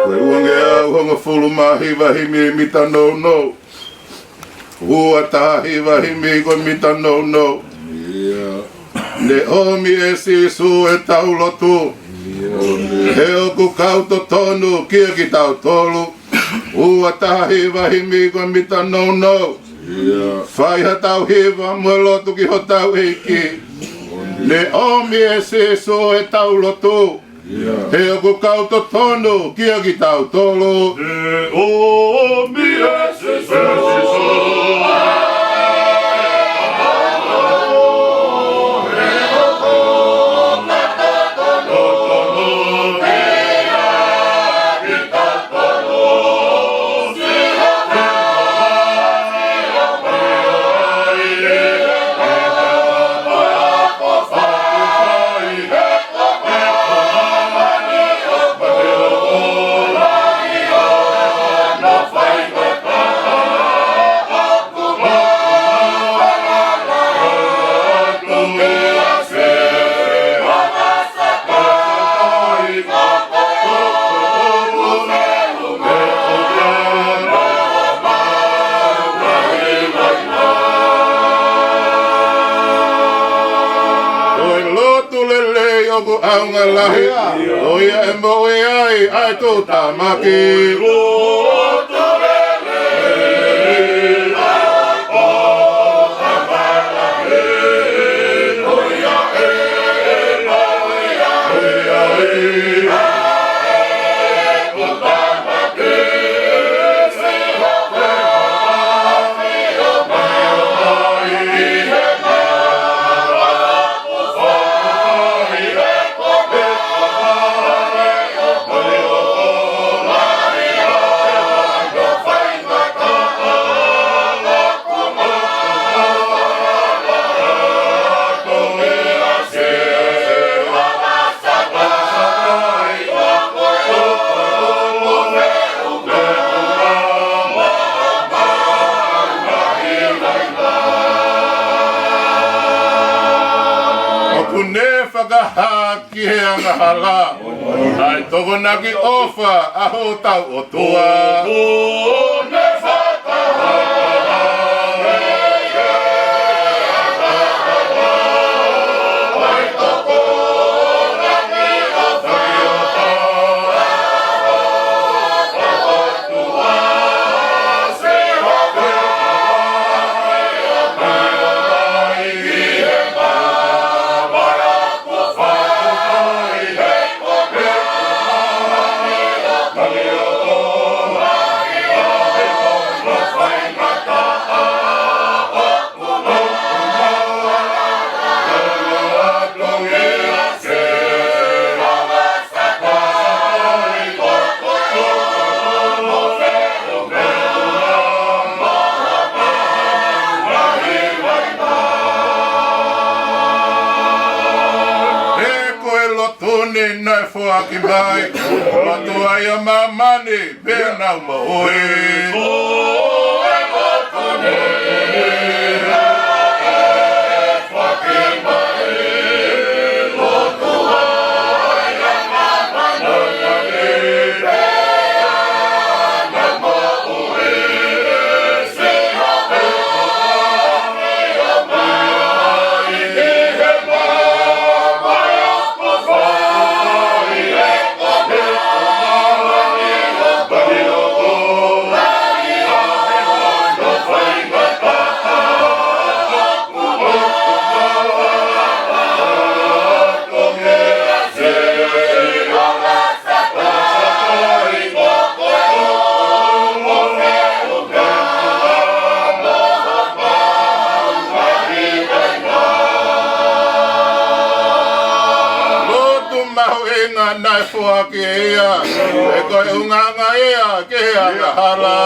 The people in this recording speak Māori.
Koe uangea uhonga fulu mahiwa himi mita no. Ua taha hiwa himi koe mita no. Ne omi e sisu e taulotu. He oku kauto tonu kia ki tau tolu. Ua taha hiwa himi koe mita no. Whaiha tau hiwa mua lotu ki ho tau eiki. Ne omi e sisu e taulotu. He oku kauto tonu kia ki tau tolu. Ne omi e sisu aunga lahi, oia e moe ai tō tamaki. Ki he anga hala, ai toko naki ofa, aho tau o tua. Aki mai, matua ia mamani, pena uma oi. Nai fua ki ea, e koe unga ia, ke anga hala.